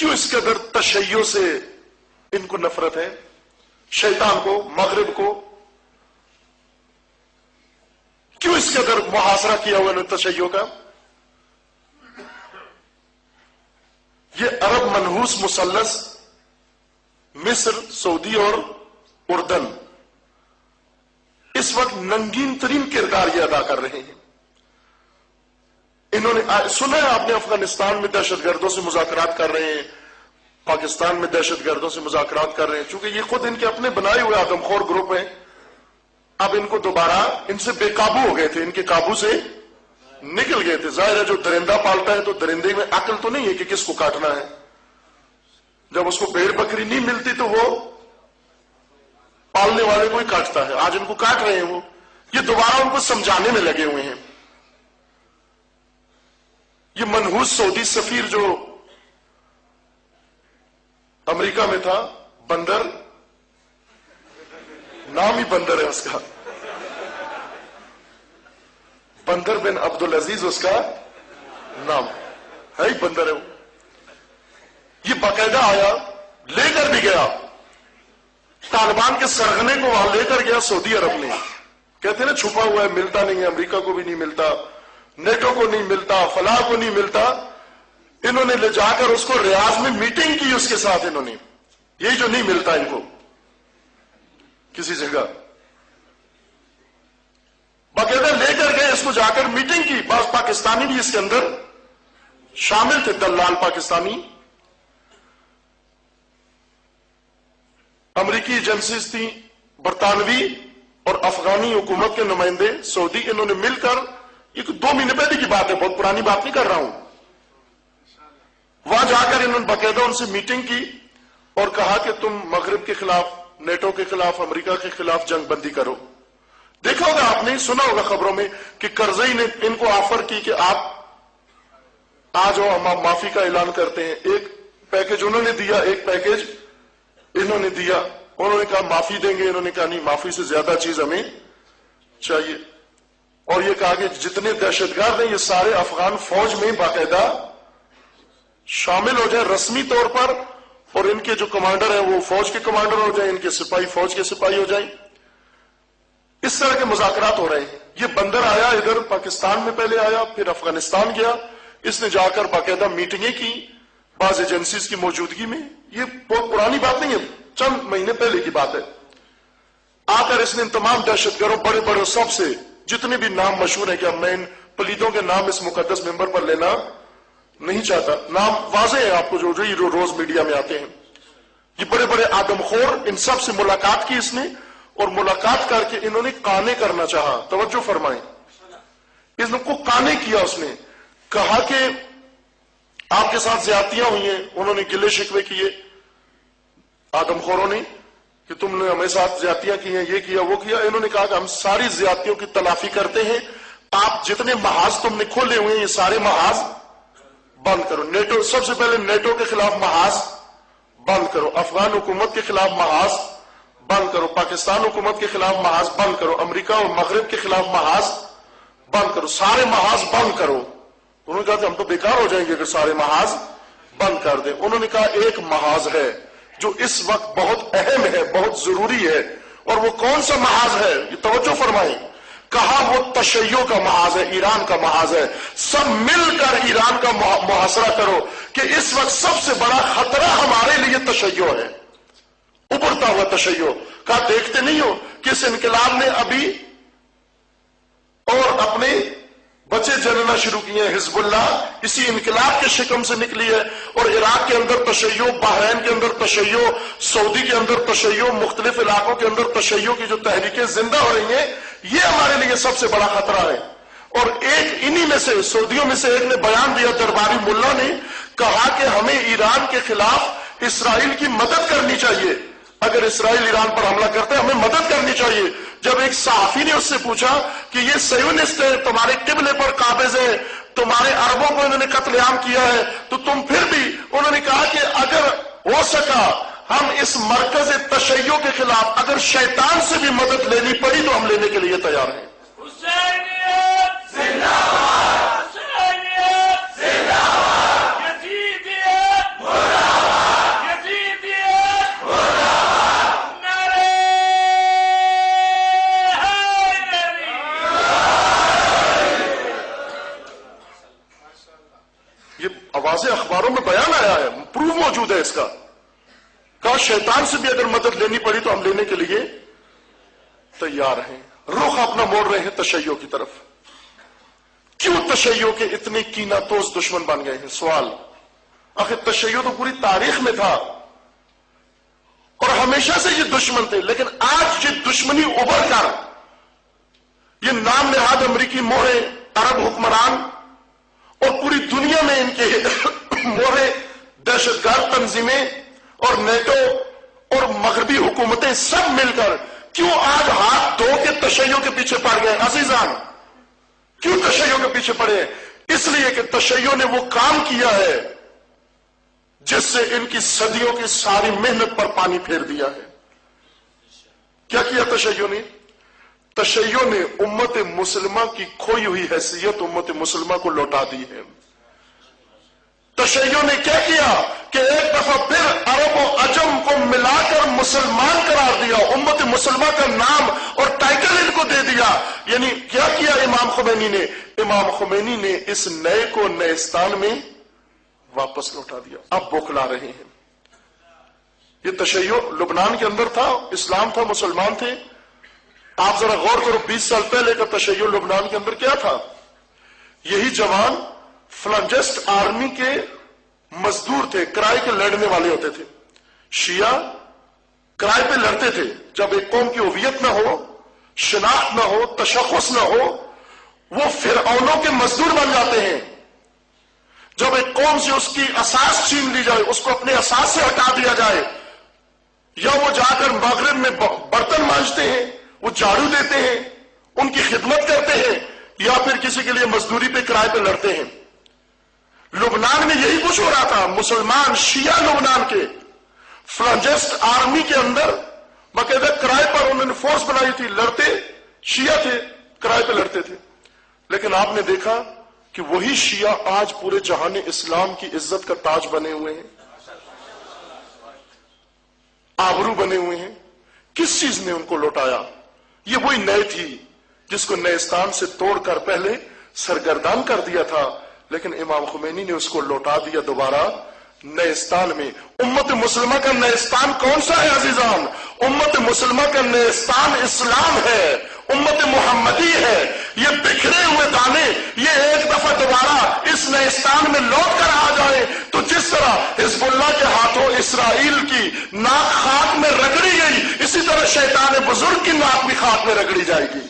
کیوں اس قدر تشیع سے ان کو نفرت ہے؟ شیطان کو، مغرب کو کیوں اس قدر محاصرہ کیا ہوا انہوں نے تشیع کا؟ یہ عرب منحوس مثلث مصر، سعودی اور اردن اس وقت ننگین ترین کردار یہ ادا کر رہے ہیں۔ انہوں نے سنا ہے آپ نے افغانستان میں دہشت گردوں سے مذاکرات کر رہے ہیں، پاکستان میں دہشت گردوں سے مذاکرات کر رہے ہیں، چونکہ یہ خود ان کے اپنے بنائے ہوئے آدم خور گروپ ہیں۔ اب ان کو دوبارہ ان سے بے قابو ہو گئے تھے، ان کے قابو سے نکل گئے تھے۔ ظاہر ہے جو درندہ پالتا ہے تو درندے میں عقل تو نہیں ہے کہ کس کو کاٹنا ہے۔ جب اس کو بھیڑ بکری نہیں ملتی تو وہ پالنے والے کو ہی کاٹتا ہے۔ آج ان کو کاٹ رہے ہیں وہ، یہ دوبارہ ان کو سمجھانے میں لگے ہوئے ہیں۔ یہ منحوس سعودی سفیر جو امریکہ میں تھا، بندر، نام ہی بندر ہے اس کا، بندر بن عبدالعزیز اس کا نام ہے ہی بندر ہے وہ۔ یہ باقاعدہ آیا، لے کر بھی گیا، طالبان کے سرغنے کو وہاں لے کر گیا سعودی عرب نے۔ کہتے ہیں نا چھپا ہوا ہے، ملتا نہیں ہے، امریکہ کو بھی نہیں ملتا، نیٹو کو نہیں ملتا، فلاح کو نہیں ملتا۔ انہوں نے لے جا کر اس کو ریاض میں میٹنگ کی اس کے ساتھ، انہوں نے یہی جو نہیں ملتا ان کو کسی جگہ، باقاعدہ لے کر گئے اس کو، جا کر میٹنگ کی۔ بعض پاکستانی بھی اس کے اندر شامل تھے، دلال پاکستانی۔ امریکی ایجنسیز تھیں، برطانوی اور افغانی حکومت کے نمائندے سعودی، انہوں نے مل کر، یہ 2 مہینے پہلے کی بات ہے، بہت پرانی بات نہیں کر رہا ہوں، وہاں جا کر انہوں نے باقاعدہ ان سے میٹنگ کی اور کہا کہ تم مغرب کے خلاف، نیٹو کے خلاف، امریکہ کے خلاف جنگ بندی کرو۔ دیکھا ہوگا آپ نے، سنا ہوگا خبروں میں کہ کرزئی نے ان کو آفر کی کہ آپ آ جاؤ، ہم معافی کا اعلان کرتے ہیں۔ ایک پیکج انہوں نے دیا، ایک پیکج انہوں نے دیا۔ انہوں نے کہا معافی دیں گے، انہوں نے کہا نہیں، معافی سے زیادہ چیز ہمیں چاہیے۔ اور یہ کہا کہ جتنے دہشت گرد ہیں یہ سارے افغان فوج میں باقاعدہ شامل ہو جائیں رسمی طور پر، اور ان کے جو کمانڈر ہیں وہ فوج کے کمانڈر ہو جائیں، ان کے سپاہی فوج کے سپاہی ہو جائیں۔ اس طرح کے مذاکرات ہو رہے ہیں۔ یہ بندر آیا ادھر پاکستان میں، پہلے آیا، پھر افغانستان گیا، اس نے جا کر باقاعدہ میٹنگیں کی بعض ایجنسیز کی موجودگی میں۔ یہ بہت پرانی بات نہیں ہے، چند مہینے پہلے کی بات ہے۔ آ کر اس نے تمام دہشت گردوں، بڑے بڑے سب سے جتنے بھی نام مشہور ہیں، کہ اب میں ان پلیتوں کے نام اس مقدس ممبر پر لینا نہیں چاہتا، نام واضح ہے آپ کو جو روز میڈیا میں آتے ہیں۔ یہ بڑے بڑے آدم خور، ان سب سے ملاقات کی اس نے، اور ملاقات کر کے انہوں نے قانے کرنا چاہا۔ توجہ فرمائیں، اس نے کو قانے کیا۔ اس نے کہا کہ آپ کے ساتھ زیادتیاں ہوئی ہیں، انہوں نے گلے شکوے کیے آدم خوروں نے کہ تم نے ہمیں ساتھ زیادتیاں کی ہیں، یہ کیا وہ کیا۔ انہوں نے کہا کہ ہم ساری زیادتیوں کی تلافی کرتے ہیں، آپ جتنے محاذ تم نے کھولے ہوئے ہیں یہ سارے محاذ بند کرو۔ نیٹو، سب سے پہلے نیٹو کے خلاف محاذ بند کرو، افغان حکومت کے خلاف محاذ بند کرو، پاکستان حکومت کے خلاف محاذ بند کرو، امریکہ اور مغرب کے خلاف محاذ بند کرو، سارے محاذ بند کرو۔ انہوں نے کہا کہ ہم تو بیکار ہو جائیں گے اگر سارے محاذ بند کر دیں۔ انہوں نے کہا ایک محاذ ہے جو اس وقت بہت اہم ہے، بہت ضروری ہے، اور وہ کون سا محاذ ہے؟ یہ توجہ فرمائیں، کہا وہ تشیع کا محاذ ہے، ایران کا محاذ ہے۔ سب مل کر ایران کا محاصرہ کرو کہ اس وقت سب سے بڑا خطرہ ہمارے لیے تشیع ہے، ابھرتا ہوا تشیع۔ کہا دیکھتے نہیں ہو کہ اس انقلاب نے ابھی اور اپنے بچے جننا شروع کیے ہیں، حزب اللہ اسی انقلاب کے شکم سے نکلی ہے، اور عراق کے اندر تشیع، بحرین کے اندر تشیع، سعودی کے اندر تشیع، مختلف علاقوں کے اندر تشیع کی جو تحریکیں زندہ ہو رہی ہیں، یہ ہمارے لیے سب سے بڑا خطرہ ہے۔ اور ایک انہی میں سے، سعودیوں میں سے ایک نے بیان دیا، درباری ملا نے کہا کہ ہمیں ایران کے خلاف اسرائیل کی مدد کرنی چاہیے، اگر اسرائیل ایران پر حملہ کرتے ہیں ہمیں مدد کرنی چاہیے۔ جب ایک صحافی نے اس سے پوچھا کہ یہ صہیونسٹ ہے، تمہارے قبلے پر قابض ہے، تمہارے عربوں کو انہوں نے قتل عام کیا ہے، تو تم پھر بھی، انہوں نے کہا کہ اگر ہو سکا ہم اس مرکز تشیع کے خلاف اگر شیطان سے بھی مدد لینی پڑی تو ہم لینے کے لیے تیار ہیں۔ حسینیت زندہ باد، حسینیت زندہ باد، یزیدیت مراد واضح اخباروں میں بیان آیا ہے، پروف موجود ہے اس کا. کہا شیطان سے بھی اگر مدد لینی پڑی تو ہم لینے کے لیے تیار ہیں. رخ اپنا موڑ رہے ہیں تشیع کی طرف. کیوں تشیع کے اتنے کینہ توز دشمن بن گئے ہیں؟ سوال. آخر تشیع تو پوری تاریخ میں تھا اور ہمیشہ سے یہ دشمن تھے، لیکن آج یہ دشمنی ابھر کر یہ نام نہاد امریکی موہے عرب حکمران اور پوری دنیا میں ان کے موہے دہشت گرد تنظیمیں اور نیٹو اور مغربی حکومتیں سب مل کر کیوں آج ہاتھ دھو کے تشیع کے پیچھے پڑ گئے؟ عزیزان کیوں تشیع کے پیچھے پڑے ہیں؟ اس لیے کہ تشیع نے وہ کام کیا ہے جس سے ان کی صدیوں کی ساری محنت پر پانی پھیر دیا ہے. کیا کیا تشیع نے؟ تشیع نے امت مسلمہ کی کھوئی ہوئی حیثیت امت مسلمہ کو لوٹا دی ہے. تشیع نے کیا کیا کہ ایک دفعہ پھر عرب و عجم کو ملا کر مسلمان قرار دیا، امت مسلمہ کا نام اور ٹائٹل ان کو دے دیا. یعنی کیا کیا امام خمینی نے؟ امام خمینی نے اس نئے کو نیستان میں واپس لوٹا دیا. اب بوکھلا رہے ہیں. یہ تشیع لبنان کے اندر تھا، اسلام تھا، مسلمان تھے. آپ ذرا غور کرو 20 سال پہلے کا تشیع لبنان کے اندر کیا تھا؟ یہی جوان فلنجسٹ آرمی کے مزدور تھے، کرائے کے لڑنے والے ہوتے تھے. شیعہ کرائے پہ لڑتے تھے. جب ایک قوم کی ہویت نہ ہو، شناخت نہ ہو، تشخص نہ ہو، وہ فرعونوں کے مزدور بن جاتے ہیں. جب ایک قوم سے اس کی اساس چھین لی جائے، اس کو اپنے اساس سے ہٹا دیا جائے، یا وہ جا کر مغرب میں برتن مانجتے ہیں، وہ جھاڑو دیتے ہیں، ان کی خدمت کرتے ہیں، یا پھر کسی کے لیے مزدوری پہ کرائے پہ لڑتے ہیں. لبنان میں یہی کچھ ہو رہا تھا. مسلمان شیعہ لبنان کے فلنجسٹ آرمی کے اندر باقاعدہ کرائے پر انہوں نے فورس بنائی تھی، لڑتے شیعہ تھے، کرائے پہ لڑتے تھے. لیکن آپ نے دیکھا کہ وہی شیعہ آج پورے جہان اسلام کی عزت کا تاج بنے ہوئے ہیں، آبرو بنے ہوئے ہیں. کس چیز نے ان کو لوٹایا؟ یہ وہی نئے تھی جس کو نیستان سے توڑ کر پہلے سرگردان کر دیا تھا، لیکن امام خمینی نے اس کو لوٹا دیا دوبارہ نیستان میں. امت مسلمہ کا نیستان کون سا ہے عزیزان؟ امت مسلمہ کا نیستان اسلام ہے، امت محمدی ہے. یہ بکھرے ہوئے دانے یہ ایک دفعہ دوبارہ اس نیستان میں لوٹ کر آ جائے تو جس طرح حزب اللہ کے ہاتھوں اسرائیل کی ناک خاک میں رگڑی گئی، اسی طرح شیطان بزرگ کی ناک بھی خاک میں رگڑی جائے گی.